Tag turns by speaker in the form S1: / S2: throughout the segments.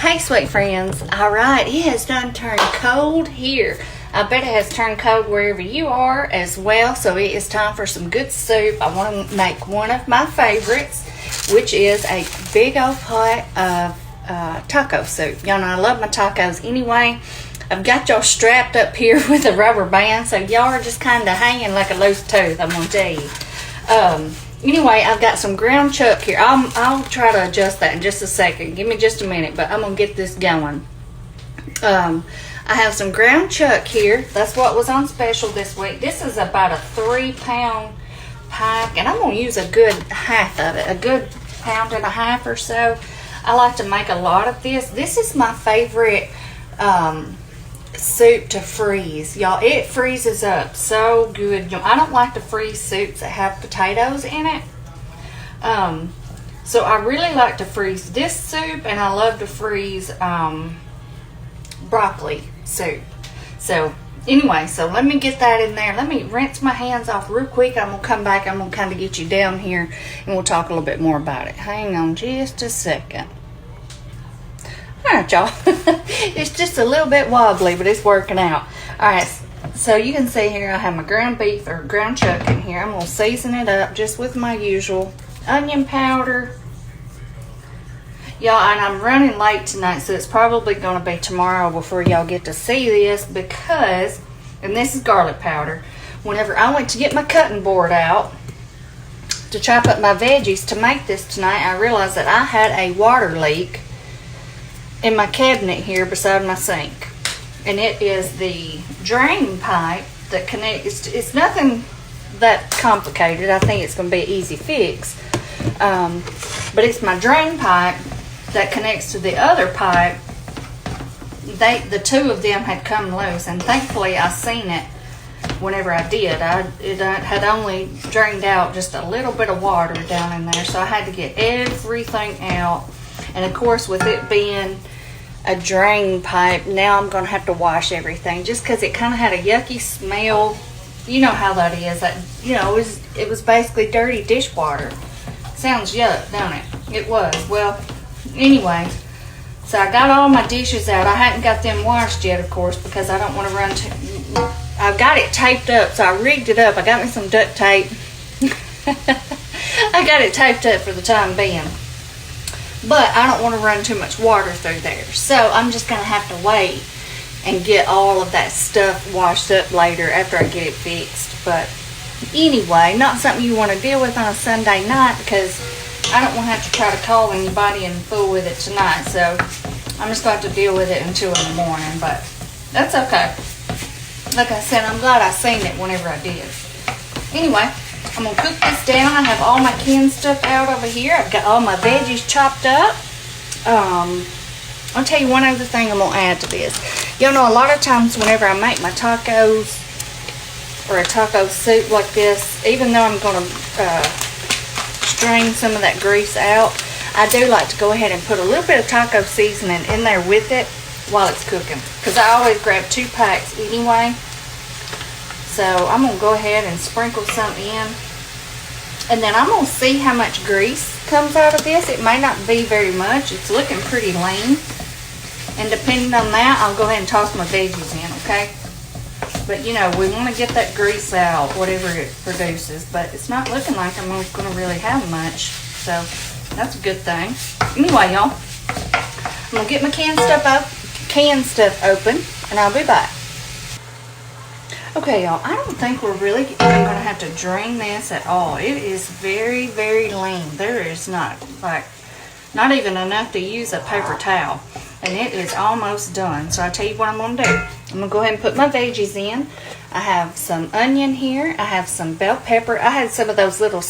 S1: Hey sweet friends, alright, it has done turned cold here. I bet it has turned cold wherever you are as well, so it is time for some good soup. I want to make one of my favorites, which is a big old pot of taco soup. Y'all know I love my tacos anyway. I've got y'all strapped up here with a rubber band, so y'all are just kind of hanging like a loose tooth, I'm going to tell you. Anyway, I've got some ground chuck here. I'll try to adjust that in just a second. Give me just a minute, but I'm going to get this going. I have some ground chuck here. That's what was on special this week. This is about a 3-pound pack, and I'm going to use a good half of it, a good pound and a half or so. I like to make a lot of this. This is my favorite soup to freeze, y'all. It freezes up so good. I don't like to freeze soups that have potatoes in it, so I really like to freeze this soup, and I love to freeze broccoli soup. So anyway, so let me get that in there. Let me rinse my hands off real quick. I'm gonna come back. I'm gonna kind of get you down here and we'll talk a little bit more about it. Hang on just a second. Alright, y'all. It's just a little bit wobbly, but it's working out. Alright, so you can see here I have my ground beef or ground chuck in here. I'm going to season it up just with my usual onion powder. Y'all, and I'm running late tonight, so it's probably going to be tomorrow before y'all get to see this because, and this is garlic powder, whenever I went to get my cutting board out to chop up my veggies to make this tonight, I realized that I had a water leak in my cabinet here beside my sink, and it is the drain pipe that connects. It's nothing that complicated. I think it's going to be an easy fix, but it's my drain pipe that connects to the other pipe. The two of them had come loose, and thankfully I seen it whenever I did. It had only drained out just a little bit of water down in there, so I had to get everything out. And of course, with it being a drain pipe, now I'm going to have to wash everything just because it kind of had a yucky smell. You know how that is. That, you know, it was basically dirty dishwater. Sounds yuck, don't it? It was. Well, anyway, so I got all my dishes out. I hadn't got them washed yet, of course, because I don't want to run too... I've got it taped up, so I rigged it up. I got me some duct tape. I got it taped up for the time being. But I don't want to run too much water through there. So I'm just going to have to wait and get all of that stuff washed up later after I get it fixed. But anyway, not something you want to deal with on a Sunday night because I don't want to have to try to call anybody and fool with it tonight. So I'm just going to have to deal with it until in the morning. But that's okay. Like I said, I'm glad I seen it whenever I did. Anyway, I'm going to cook this down. I have all my canned stuff out over here. I've got all my veggies chopped up. I'll tell you one other thing I'm going to add to this. Y'all know a lot of times whenever I make my tacos or a taco soup like this, even though I'm going to strain some of that grease out, I do like to go ahead and put a little bit of taco seasoning in there with it while it's cooking. Because I always grab 2 packs anyway. So I'm going to go ahead and sprinkle some in. And then I'm going to see how much grease comes out of this. It may not be very much. It's looking pretty lean. And depending on that, I'll go ahead and toss my veggies in, okay? But, you know, we want to get that grease out, whatever it produces. But it's not looking like I'm going to really have much. So that's a good thing. Anyway, y'all, I'm going to get my canned stuff open, and I'll be back. Okay, y'all, I don't think we're really even going to have to drain this at all. It is very, very lean. There is not even enough to use a paper towel. And it is almost done. So I'll tell you what I'm going to do. I'm going to go ahead and put my veggies in. I have some onion here. I have some bell pepper. I had some of those little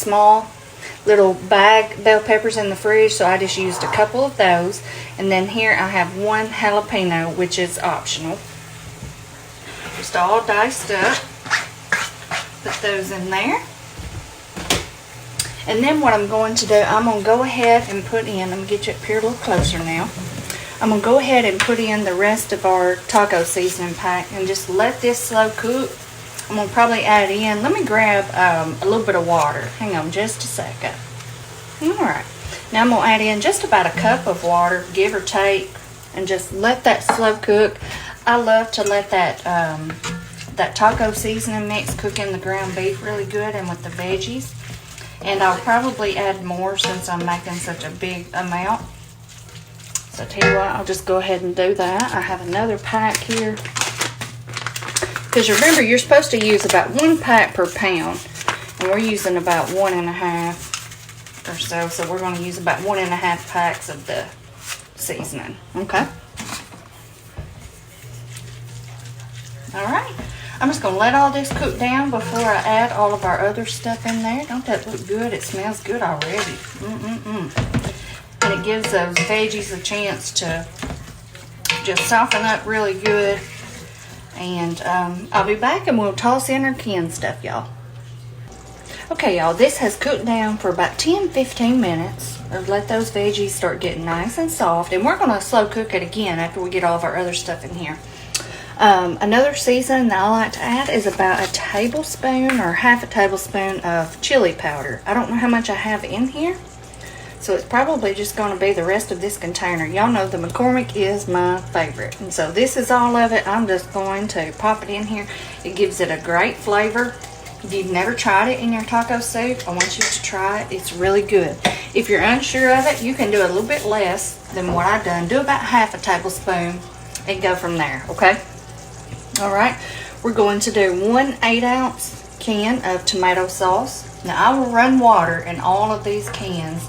S1: bag bell peppers in the fridge, so I just used a couple of those. And then here I have 1 jalapeno, which is optional. Just all diced up. Put those in there. And then what I'm going to do, I'm going to go ahead and put in, let me get you up here a little closer now. I'm going to go ahead and put in the rest of our taco seasoning pack and just let this slow cook. I'm going to probably add in, let me grab a little bit of water. Hang on just a second. Alright. Now I'm going to add in just about a cup of water, give or take. and just let that slow cook. I love to let that that taco seasoning mix cook in the ground beef really good and with the veggies. And I'll probably add more since I'm making such a big amount. So I tell you what, I'll just go ahead and do that. I have another pack here. Because remember, you're supposed to use about 1 pack per pound. And we're using about 1.5 or so. So we're going to use about 1.5 packs of the seasoning. Okay. Alright. I'm just going to let all this cook down before I add all of our other stuff in there. Don't that look good? It smells good already. And it gives those veggies a chance to just soften up really good. And I'll be back and we'll toss in our canned stuff, y'all. Okay, y'all, this has cooked down for about 10-15 minutes. Or let those veggies start getting nice and soft. And we're going to slow cook it again after we get all of our other stuff in here. Another seasoning that I like to add is about a tablespoon or half a tablespoon of chili powder. I don't know how much I have in here. So it's probably just going to be the rest of this container. Y'all know the McCormick is my favorite. And so this is all of it. I'm just going to pop it in here. It gives it a great flavor. If you've never tried it in your taco soup, I want you to try it. It's really good. If you're unsure of it, you can do a little bit less than what I've done. Do about half a tablespoon and go from there, okay? All right. We're going to do 1 8-ounce can of tomato sauce. Now, I will run water in all of these cans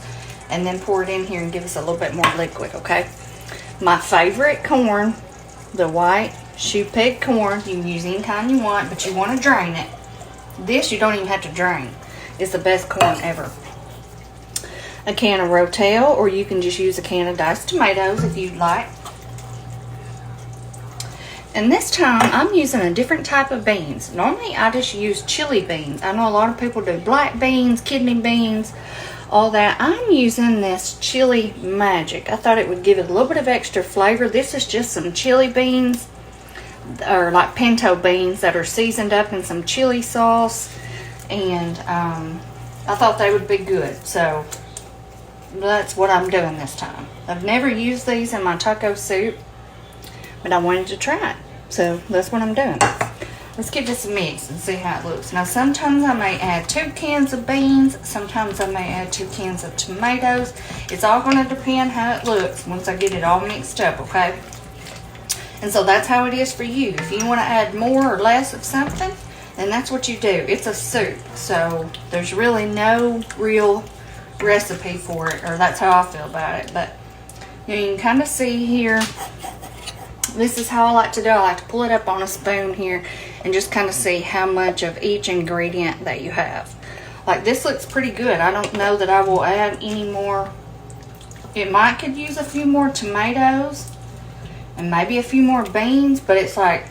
S1: and then pour it in here and give us a little bit more liquid, okay? My favorite corn, the white shoe peg corn. You can use any kind you want, but you want to drain it. This you don't even have to drain. It's the best corn ever. A can of Rotel, or you can just use a can of diced tomatoes if you'd like. And this time, I'm using a different type of beans. Normally, I just use chili beans. I know a lot of people do black beans, kidney beans, all that. I'm using this Chili Magic. I thought it would give it a little bit of extra flavor. This is just some chili beans, or like pinto beans that are seasoned up in some chili sauce. And I thought they would be good. So that's what I'm doing this time. I've never used these in my taco soup, but I wanted to try it. So that's what I'm doing. Let's give this a mix and see how it looks. Now, sometimes I may add 2 cans of beans. Sometimes I may add 2 cans of tomatoes. It's all going to depend how it looks once I get it all mixed up, okay? And so that's how it is for you. If you want to add more or less of something, then that's what you do. It's a soup, so there's really no real recipe for it, or that's how I feel about it. But you can kind of see here. This is how I like to do. I like to pull it up on a spoon here and just kind of see how much of each ingredient that you have. Like, this looks pretty good. I don't know that I will add any more. It might could use a few more tomatoes and maybe a few more beans, but it's like,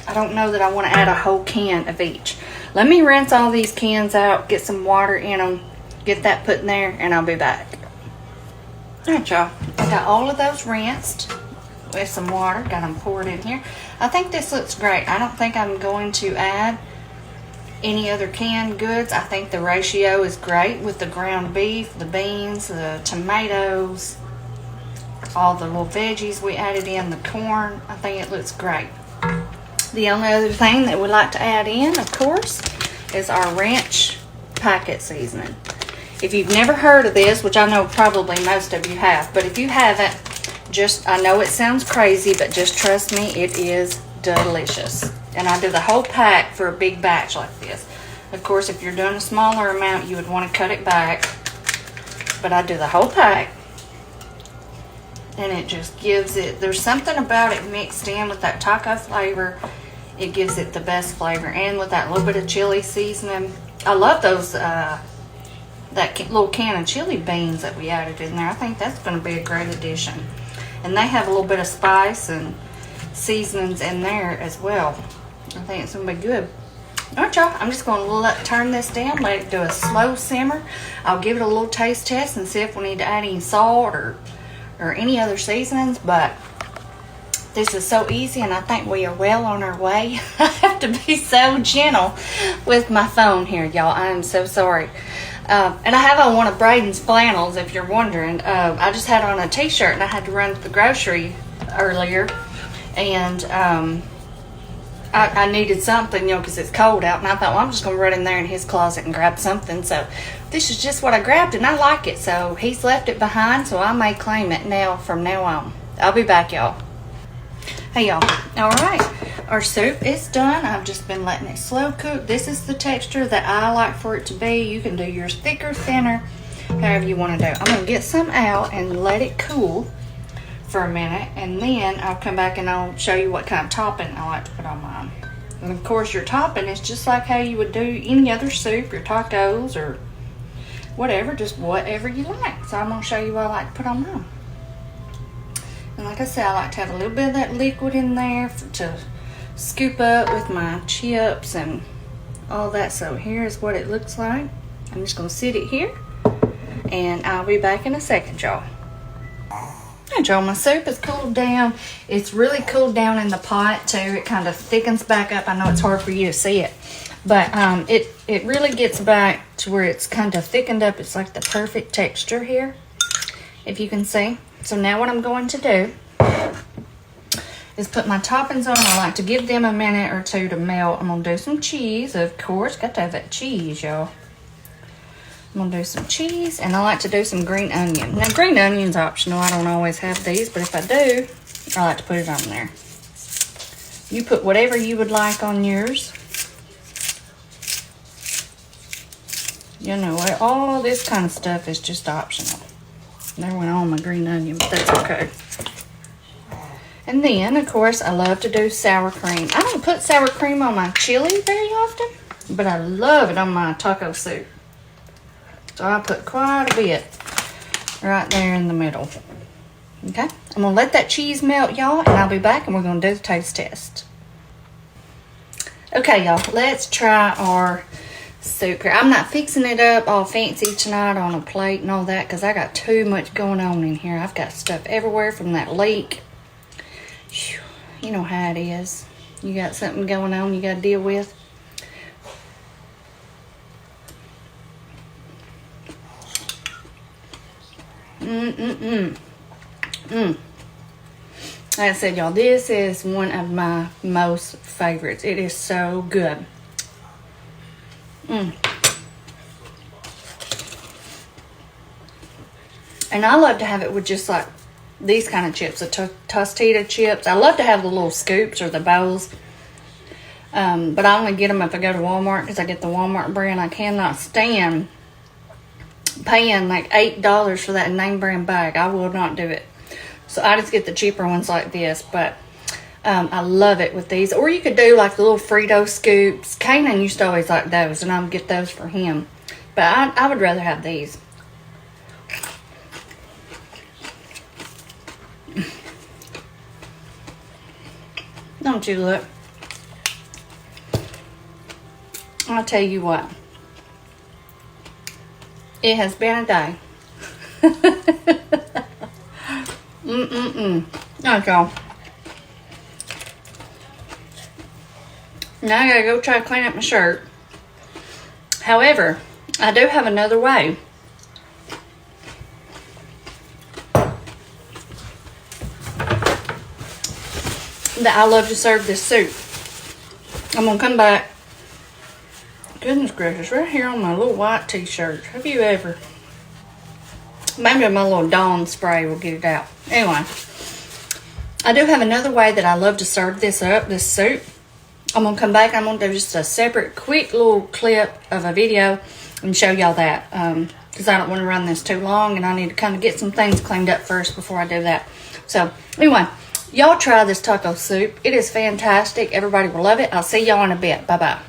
S1: I don't know that I want to add a whole can of each. Let me rinse all these cans out, get some water in them, get that put in there, and I'll be back. All right, y'all. I got all of those rinsed with some water, got them poured in here. I think this looks great. I don't think I'm going to add any other canned goods. I think the ratio is great with the ground beef, the beans, the tomatoes, all the little veggies we added in, the corn. I think it looks great. The only other thing that we'd like to add in, of course, is our ranch packet seasoning. If you've never heard of this, which I know probably most of you have, but if you haven't, I know it sounds crazy, but just trust me, it is delicious. And I do the whole pack for a big batch like this. Of course, if you're doing a smaller amount, you would want to cut it back. But I do the whole pack. And it just gives it, there's something about it mixed in with that taco flavor. It gives it the best flavor. And with that little bit of chili seasoning. I love those, that little can of chili beans that we added in there. I think that's going to be a great addition. And they have a little bit of spice and seasonings in there as well. I think it's going to be good. All right, y'all. I'm just going to turn this down, let it do a slow simmer. I'll give it a little taste test and see if we need to add any salt or any other seasonings. But this is so easy, and I think we are well on our way. I have to be so gentle with my phone here, y'all. I am so sorry. And I have on one of Braden's flannels, if you're wondering. I just had on a t-shirt, and I had to run to the grocery earlier, and I needed something, you know, because it's cold out, and I thought, well, I'm just going to run in there in his closet and grab something. So this is just what I grabbed, and I like it. So he's left it behind, so I may claim it now from now on. I'll be back, y'all. Hey, y'all. All right. Our soup is done. I've just been letting it slow cook. This is the texture that I like for it to be. You can do yours thicker, thinner, however you want to do. I'm going to get some out and let it cool for a minute, and then I'll come back and I'll show you what kind of topping I like to put on mine. And of course, your topping is just like how you would do any other soup, your tacos or whatever, just whatever you like. So I'm going to show you what I like to put on mine. And like I said, I like to have a little bit of that liquid in there to scoop up with my chips and all that. So here's what it looks like. I'm just going to sit it here, and I'll be back in a second, y'all. Alright, y'all, my soup has cooled down. It's really cooled down in the pot too. It kind of thickens back up. I know it's hard for you to see it, but it really gets back to where it's kind of thickened up. It's like the perfect texture here, if you can see. So now what I'm going to do is put my toppings on. I like to give them a minute or two to melt. I'm going to do some cheese, of course. Got to have that cheese, y'all. I'm going to do some cheese, and I like to do some green onion. Now, green onion's optional. I don't always have these, but if I do, I like to put it on there. You put whatever you would like on yours. You know, all this kind of stuff is just optional. There went on my green onion, but that's okay. And then, of course, I love to do sour cream. I don't put sour cream on my chili very often, but I love it on my taco soup. So I put quite a bit right there in the middle. Okay, I'm gonna let that cheese melt, y'all, and I'll be back and we're gonna do the taste test. Okay, y'all, let's try our soup here. I'm not fixing it up all fancy tonight on a plate and all that because I got too much going on in here. I've got stuff everywhere from that leak. Whew, you know how it is. You got something going on you gotta deal with. Like I said, y'all, this is one of my most favorites. It is so good. And I love to have it with just like these kind of chips, the Tostita chips. I love to have the little scoops or the bowls. But I only get them if I go to Walmart because I get the Walmart brand. I cannot stand paying like $8 for that name brand bag. I will not do it. So I just get the cheaper ones like this, but I love it with these. Or you could do like the little Frito scoops. Kanan used to always like those, and I would get those for him. But I would rather have these. Don't you look? I'll tell you what. It has been a day. Alright, y'all. Now I gotta go try to clean up my shirt. However, I do have another way. That I love to serve this soup. I'm gonna come back. Goodness gracious, right here on my little white t-shirt. Have you ever? Maybe my little Dawn spray will get it out. Anyway, I do have another way that I love to serve this up, this soup. I'm going to come back. I'm going to do just a separate quick little clip of a video and show y'all that. Because I don't want to run this too long, and I need to kind of get some things cleaned up first before I do that. So, anyway, y'all try this taco soup. It is fantastic. Everybody will love it. I'll see y'all in a bit. Bye-bye.